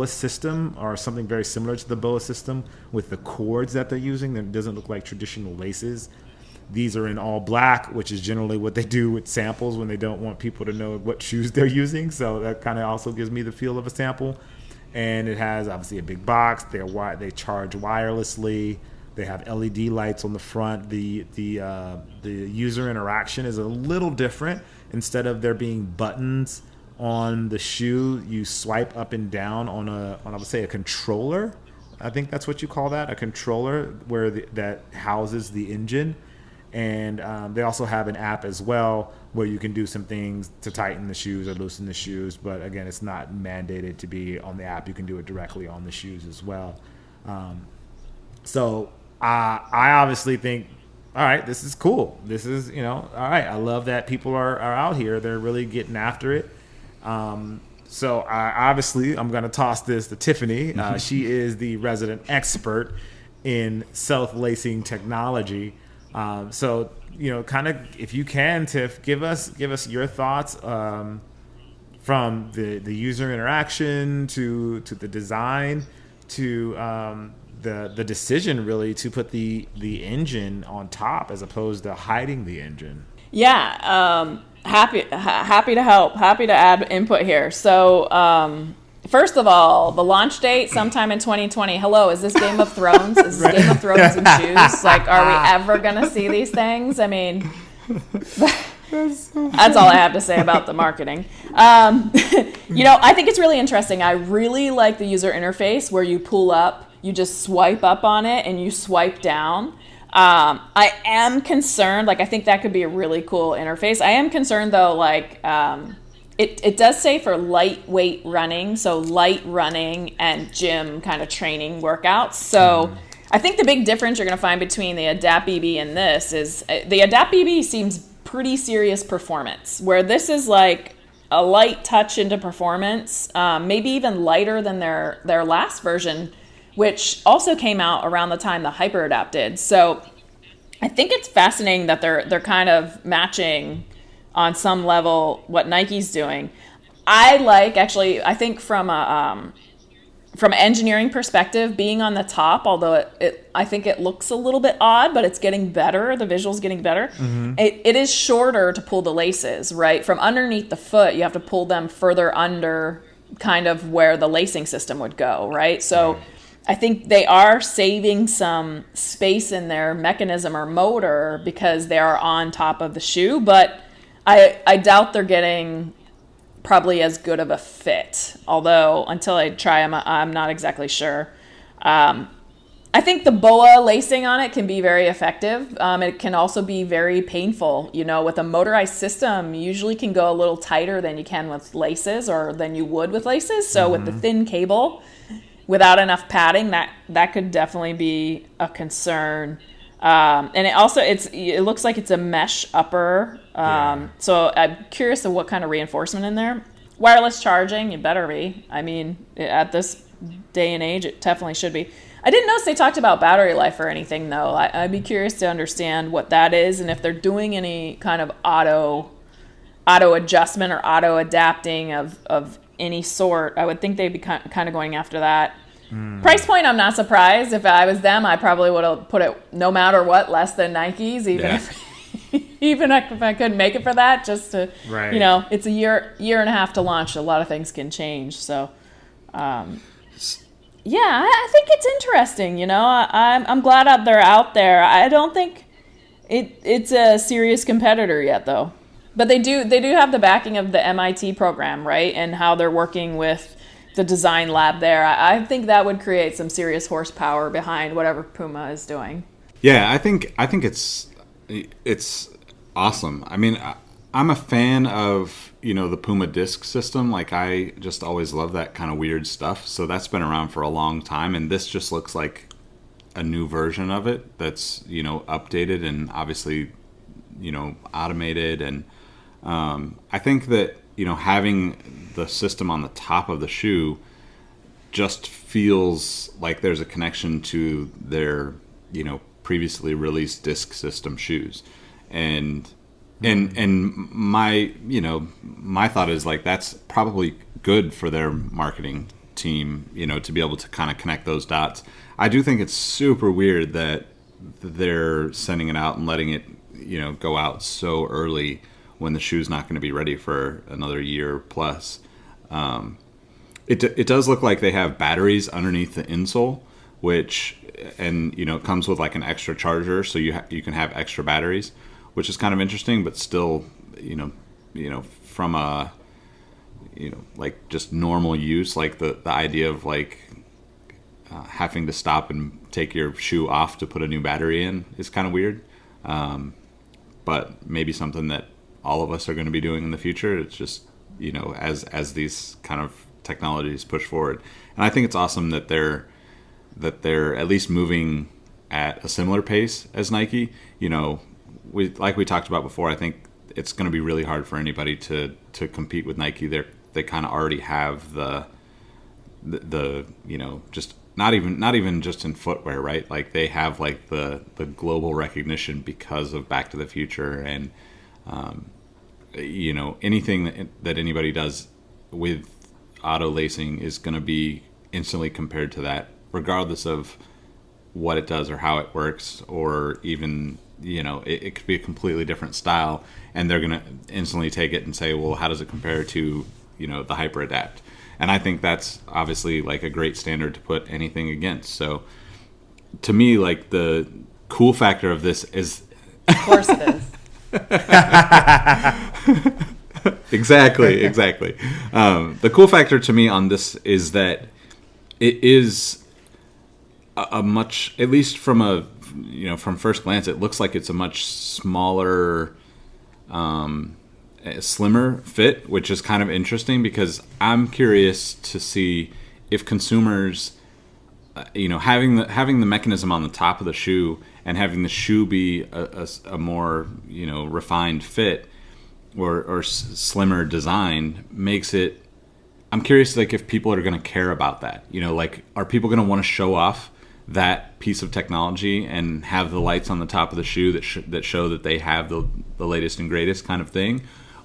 system, or something very similar to the BOA system, with the cords that they're using. It doesn't look like traditional laces. These are in all black, which is generally what they do with samples when they don't want people to know what shoes they're using. So that kind of also gives me the feel of a sample. And it has obviously a big box. They charge wirelessly. They have LED lights on the front. The user interaction is a little different. Instead of there being buttons on the shoe, you swipe up and down on I would say a controller. I think that's what you call that, a controller where that houses the engine. And they also have an app as well where you can do some things to tighten the shoes or loosen the shoes. But again, it's not mandated to be on the app. You can do it directly on the shoes as well. So I obviously think, all right, this is cool. This is, you know, all right. I love that people are out here. They're really getting after it. So I'm going to toss this to Tiffany. She is the resident expert in self-lacing technology. So, you know, kind of, if you can, Tiff, give us your thoughts from the user interaction to the design to the decision really to put the engine on top as opposed to hiding the engine.
Yeah, happy to help. Happy to add input here. So, first of all, the launch date sometime in 2020. Hello, is this Game of Thrones? Is this Game of Thrones in shoes? Like, are we ever gonna see these things? I mean, that's all I have to say about the marketing. You know, I think it's really interesting. I really like the user interface where you pull up, you just swipe up on it, and you swipe down. I am concerned, like, I think that could be a really cool interface. I am concerned, though, like, it does say for lightweight running, so light running and gym kind of training workouts. So I think the big difference you're going to find between the Adapt BB and this is the Adapt BB seems pretty serious performance, where this is like a light touch into performance, maybe even lighter than their last version, which also came out around the time the HyperAdapt did. So I think it's fascinating that they're kind of matching on some level what Nike's doing. I think from an engineering perspective, being on the top, although I think it looks a little bit odd, but it's getting better. The visual's getting better. Mm-hmm. It is shorter to pull the laces, right? From underneath the foot, you have to pull them further under kind of where the lacing system would go, right? So I think they are saving some space in their mechanism or motor because they are on top of the shoe, but I doubt they're getting probably as good of a fit, although until I try them, I'm not exactly sure. I think the BOA lacing on it can be very effective. It can also be very painful. With a motorized system, you usually can go a little tighter than you can with laces or than you would with laces. So with the thin cable, without enough padding, that could definitely be a concern. And it looks like it's a mesh upper. So I'm curious of what kind of reinforcement in there. Wireless charging, it better be. I mean, at this day and age, it definitely should be. I didn't notice they talked about battery life or anything, though. I'd be curious to understand what that is and if they're doing any kind of auto adjustment or auto adapting of any sort. I would think they'd be kind of going after that. Price point, I'm not surprised. If I was them, I probably would have put it, no matter what, less than Nike's, even if I couldn't make it for that, just to, it's a year and a half to launch. A lot of things can change. So, I think it's interesting. I'm glad they're out there. I don't think it's a serious competitor yet, though. But they do have the backing of the MIT program, right? And how they're working with the design lab there. I think that would create some serious horsepower behind whatever PUMA is doing.
Yeah, I think it's awesome. I mean, I'm a fan of, the PUMA disc system. Like, I just always love that kind of weird stuff. So that's been around for a long time, and this just looks like a new version of it that's, updated and obviously, automated. And I think that, having the system on the top of the shoe just feels like there's a connection to their, previously released disc system shoes. And my, my thought is like, that's probably good for their marketing team, to be able to kind of connect those dots. I do think it's super weird that they're sending it out and letting it, go out so early when the shoe's not going to be ready for another year plus. It does look like they have batteries underneath the insole, which, and it comes with like an extra charger, so you can have extra batteries, which is kind of interesting, but still, from a, like just normal use, like the idea of like having to stop and take your shoe off to put a new battery in is kind of weird. But maybe something that all of us are going to be doing in the future. It's just, as these kind of technologies push forward. And I think it's awesome that they're at least moving at a similar pace as Nike. Like we talked about before, I think it's going to be really hard for anybody to compete with Nike. They kind of already have the just not even just in footwear, right? Like they have like the global recognition because of Back to the Future and anything that anybody does with auto lacing is going to be instantly compared to that, regardless of what it does or how it works, or even it could be a completely different style, and they're going to instantly take it and say, well, how does it compare to the HyperAdapt? And I think that's obviously like a great standard to put anything against. So to me, like the cool factor of this is,
of course it is.
Exactly. The cool factor to me on this is that it is a much, at least from from first glance, it looks like it's a much smaller, slimmer fit, which is kind of interesting because I'm curious to see if consumers having the mechanism on the top of the shoe and having the shoe be a more refined fit or slimmer design makes it. I'm curious, like, if people are going to care about that. Like, are people going to want to show off that piece of technology and have the lights on the top of the shoe that show that they have the latest and greatest kind of thing?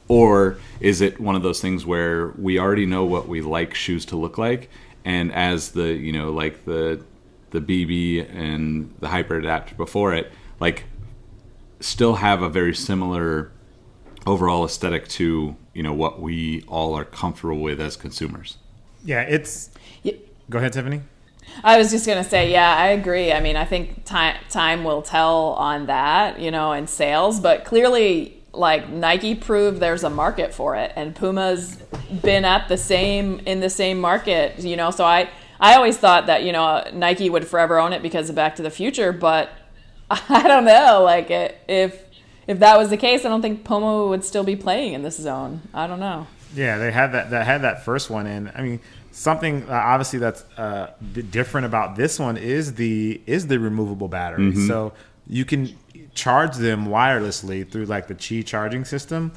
Or is it one of those things where we already know what we like shoes to look like, and as the like the BB and the HyperAdapt before it, like, still have a very similar overall aesthetic to what we all are comfortable with as consumers?
Yeah, Go ahead, Tiffany.
I was just going to say, yeah, I agree. I mean, I think time will tell on that, in sales, but clearly, like, Nike proved there's a market for it, and Puma's been in the same market, so I always thought that, Nike would forever own it because of Back to the Future, but I don't know, like, if that was the case, I don't think Puma would still be playing in this zone. I don't know.
Yeah, they had that first one, and I mean, something obviously that's different about this one is the removable battery.
Mm-hmm.
So you can charge them wirelessly through like the Qi charging system,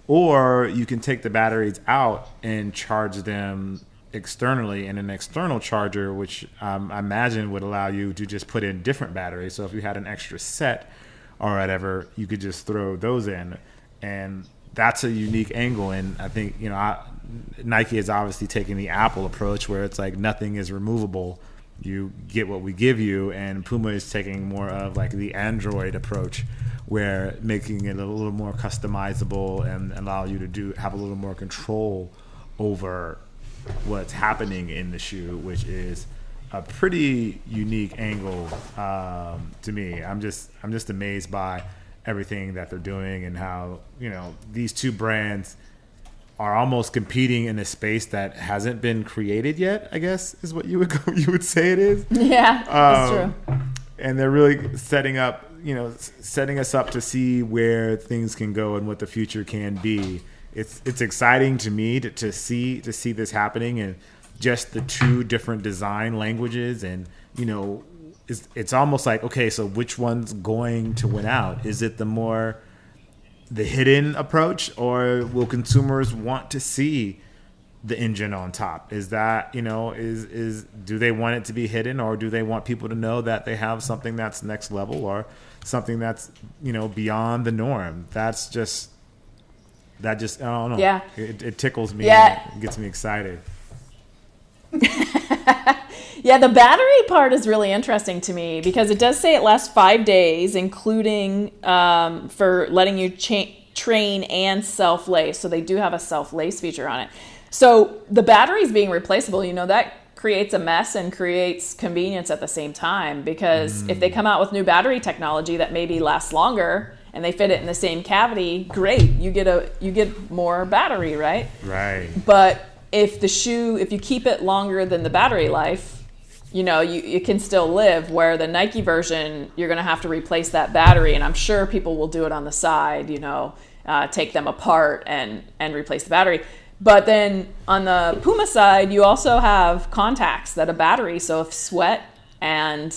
or you can take the batteries out and charge them externally in an external charger, which I imagine would allow you to just put in different batteries. So if you had an extra set or whatever, you could just throw those in, and that's a unique angle. And I think Nike is obviously taking the Apple approach, where it's like nothing is removable, you get what we give you, and Puma is taking more of like the Android approach, where making it a little more customizable and allow you to have a little more control over what's happening in the shoe, which is a pretty unique angle to me. I'm just amazed by everything that they're doing, and how these two brands are almost competing in a space that hasn't been created yet, I guess is what you would say it is.
Yeah, that's true.
And they're really setting us up to see where things can go and what the future can be. It's exciting to me to see this happening, and just the two different design languages, and it's almost like, okay, so which one's going to win out? Is it the hidden approach, or will consumers want to see the engine on top? Is that do they want it to be hidden, or do they want people to know that they have something that's next level, or something that's beyond the norm? I don't know.
Yeah,
it tickles me.
Yeah,
it gets me excited.
Yeah, the battery part is really interesting to me, because it does say it lasts 5 days, including for letting you train and self-lace. So they do have a self-lace feature on it. So the batteries being replaceable, that creates a mess and creates convenience at the same time, because if they come out with new battery technology that maybe lasts longer and they fit it in the same cavity, great, you get more battery, right?
Right.
But if you keep it longer than the battery life, you can still live, where the Nike version, you're going to have to replace that battery. And I'm sure people will do it on the side, take them apart and replace the battery. But then on the Puma side, you also have contacts that a battery. So if sweat and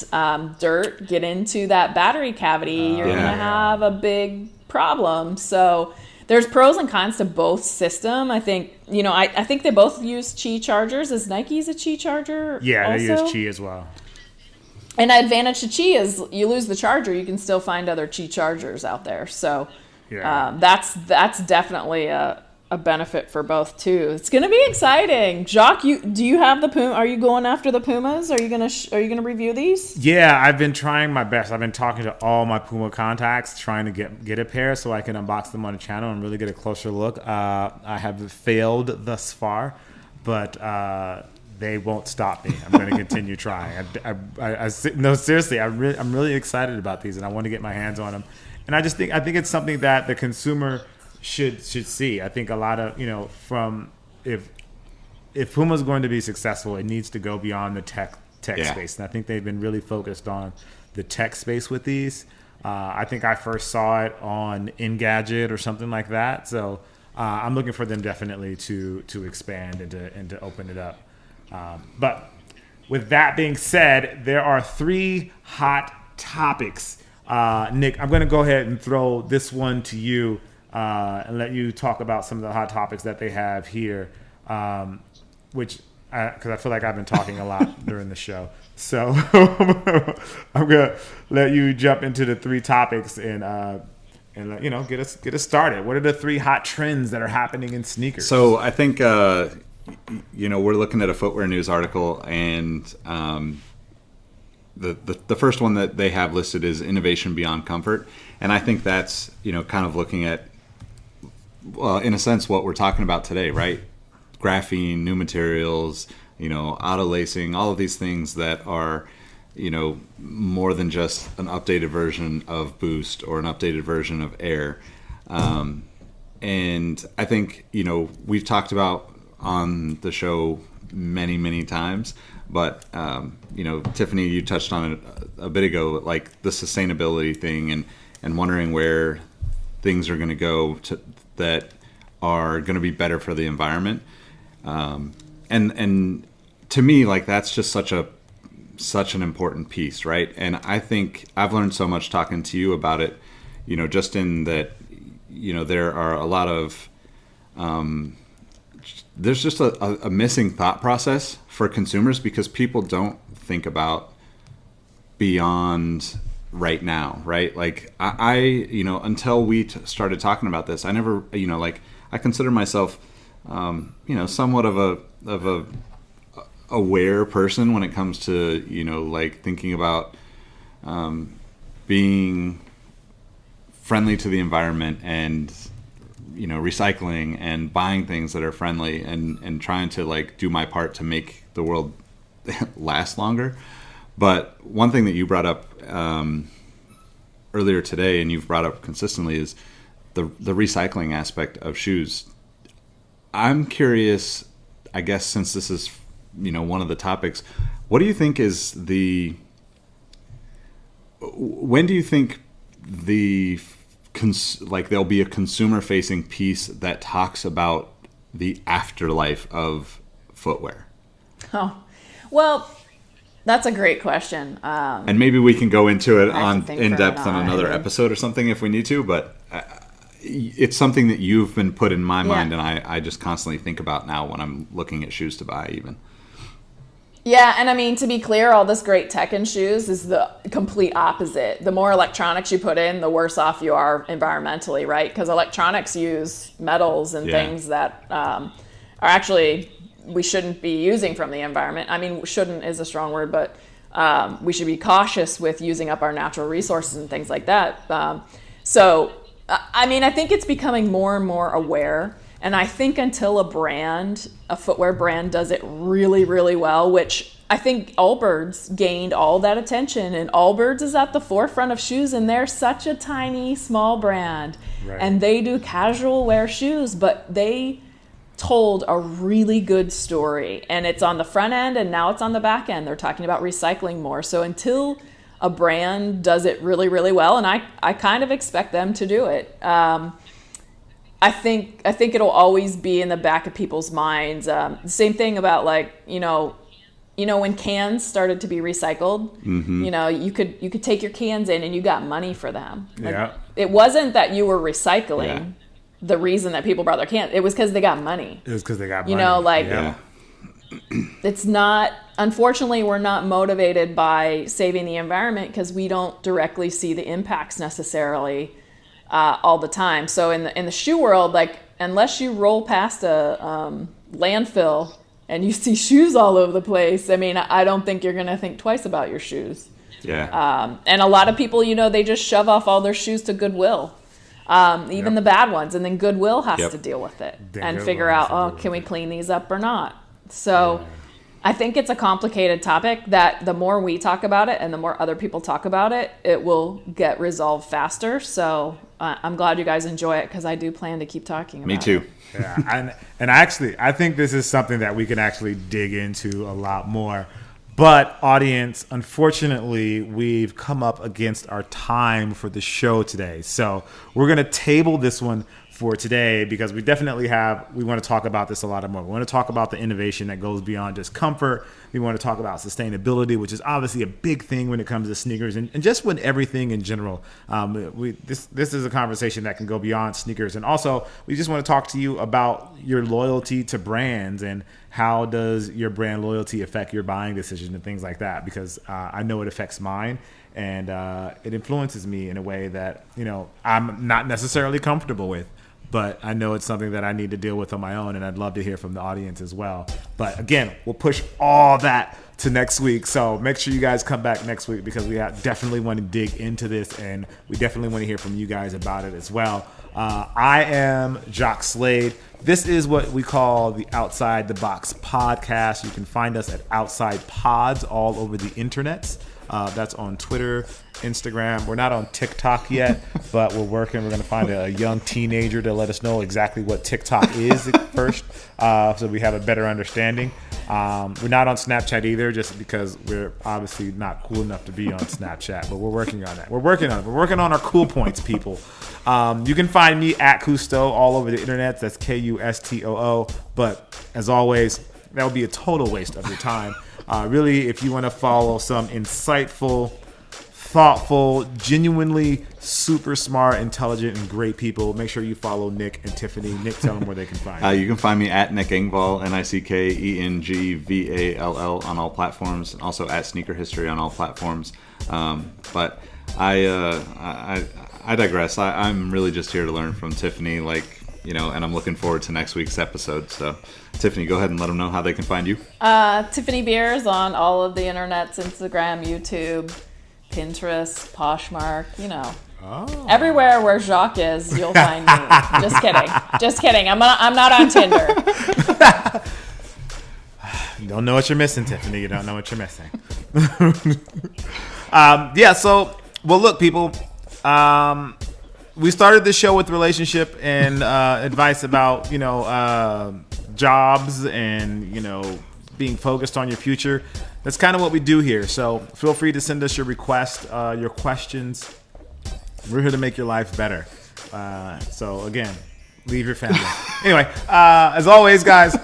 dirt get into that battery cavity, you're going to have a big problem. So there's pros and cons to both system. I think, I think they both use Qi chargers. Is Nike's a Qi charger?
Yeah,
also?
They use Qi as well.
And the advantage to Qi is you lose the charger, you can still find other Qi chargers out there. So that's definitely a benefit for both too. It's going to be exciting. Jacques, do you have the Puma? Are you going after the Pumas? Are you gonna review these?
Yeah, I've been trying my best. I've been talking to all my Puma contacts, trying to get a pair so I can unbox them on the channel and really get a closer look. I have failed thus far, but they won't stop me. I'm going to continue trying. No, seriously, I'm really excited about these, and I want to get my hands on them. And I think it's something that the consumer should see. I think a lot of if Puma's going to be successful, it needs to go beyond the tech space, and I think they've been really focused on the tech space with these. I think I first saw it on Engadget or something like that, so I'm looking for them definitely to expand and to open it up. But with that being said, there are 3 hot topics. Nick, I'm going to go ahead and throw this one to you and let you talk about some of the hot topics that they have here, which because I feel like I've been talking a lot during the show. So I'm going to let you jump into the 3 topics and get us started. What are the 3 hot trends that are happening in sneakers?
So I think we're looking at a Footwear News article, and the first one that they have listed is innovation beyond comfort, and I think that's kind of looking at, well, in a sense, what we're talking about today, right? Graphene, new materials, auto lacing, all of these things that are more than just an updated version of Boost or an updated version of Air. And I think, we've talked about on the show many times, but, Tiffany, you touched on it a bit ago, like the sustainability thing and wondering where things are going to go that are going to be better for the environment. And to me, like, that's just such an important piece, right? And I think I've learned so much talking to you about it, just in that, there are a lot of, there's just a missing thought process for consumers because people don't think about beyond right now, right? Like I until we started talking about this, I never, I consider myself, somewhat of a aware person when it comes to thinking about being friendly to the environment and recycling and buying things that are friendly and trying to do my part to make the world last longer. But one thing that you brought up earlier today, and you've brought up consistently, is the recycling aspect of shoes. I'm curious, I guess, since this is one of the topics, what do you think is when do you think there'll be a consumer facing piece that talks about the afterlife of footwear?
Oh, well, that's a great question.
And maybe we can go into it in depth on another episode or something if we need to, but it's something that you've been put in my mind, and I just constantly think about now when I'm looking at shoes to buy even.
Yeah, and I mean, to be clear, all this great tech in shoes is the complete opposite. The more electronics you put in, the worse off you are environmentally, right? Because electronics use metals and things that are actually we shouldn't be using from the environment. I mean, shouldn't is a strong word, but we should be cautious with using up our natural resources and things like that. So, I mean, I think it's becoming more and more aware. And I think until a footwear brand does it really, really well, which I think Allbirds gained all that attention, and Allbirds is at the forefront of shoes, and they're such a tiny, small brand. Right. And they do casual wear shoes, but they told a really good story. And it's on the front end, and now it's on the back end. They're talking about recycling more. So until a brand does it really, really well, and I kind of expect them to do it, I think it'll always be in the back of people's minds. The same thing about when cans started to be recycled. Mm-hmm. You could take your cans in and you got money for them. It wasn't that you were recycling. The reason that people brought their cans, it was because they got money.
It was because they got money.
It's not. Unfortunately, we're not motivated by saving the environment because we don't directly see the impacts necessarily. All the time. So in the shoe world, unless you roll past a landfill and you see shoes all over the place, I mean, I don't think you're going to think twice about your shoes.
Yeah.
And a lot of people, they just shove off all their shoes to Goodwill, even the bad ones, and then Goodwill has to deal with it and figure out, can we clean these up or not? So I think it's a complicated topic that the more we talk about it and the more other people talk about it, it will get resolved faster. So I'm glad you guys enjoy it because I do plan to keep talking about it.
Me too.
Yeah, and I think this is something that we can actually dig into a lot more. But audience, unfortunately, we've come up against our time for the show today. So we're going to table this one for today, because we definitely we want to talk about this a lot more. We want to talk about the innovation that goes beyond just comfort. We want to talk about sustainability, which is obviously a big thing when it comes to sneakers and just with everything in general. This is a conversation that can go beyond sneakers. And also, we just want to talk to you about your loyalty to brands and how does your brand loyalty affect your buying decisions and things like that, because I know it affects mine. And it influences me in a way that, I'm not necessarily comfortable with. But I know it's something that I need to deal with on my own, and I'd love to hear from the audience as well. But again, we'll push all that to next week. So make sure you guys come back next week, because we definitely want to dig into this, and we definitely want to hear from you guys about it as well. I am Jacques Slade. This is what we call the Outside the Box podcast. You can find us at Outside Pods all over the internets. That's on Twitter, Instagram. We're not on TikTok yet, but we're working. We're going to find a young teenager to let us know exactly what TikTok is first, so we have a better understanding. We're not on Snapchat either, just because we're obviously not cool enough to be on Snapchat, but we're working on that. We're working on our cool points, people. You can find me at Cousteau all over the internet. That's Kustoo. But as always, that would be a total waste of your time. Really, if you want to follow some insightful, thoughtful, genuinely super smart, intelligent, and great people, make sure you follow Nick and Tiffany. Nick, tell them where they can find you.
You can find me at Nick Engvall, NickEngvall on all platforms, and also at Sneaker History on all platforms. But I digress. I'm really just here to learn from Tiffany, and I'm looking forward to next week's episode. So, Tiffany, go ahead and let them know how they can find you.
Tiffany Beers on all of the internets, Instagram, YouTube, Pinterest, Poshmark, everywhere where Jacques is, you'll find me. Just kidding. I'm not on Tinder.
You don't know what you're missing, Tiffany. You don't know what you're missing. Look, people. We started this show with relationship and advice about, jobs and, being focused on your future. That's kind of what we do here. So feel free to send us your requests, your questions. We're here to make your life better. So again, leave your family. Anyway, as always, guys,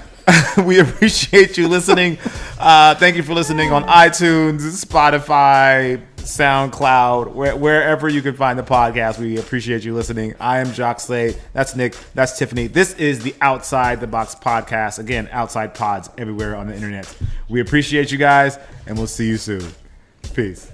we appreciate you listening. Thank you for listening on iTunes, Spotify, SoundCloud, wherever you can find the podcast. We appreciate you listening. I am Jacques Slade. That's Nick. That's Tiffany. This is the Outside the Box podcast. Again, Outside Pods everywhere on the internet. We appreciate you guys, and we'll see you soon. Peace.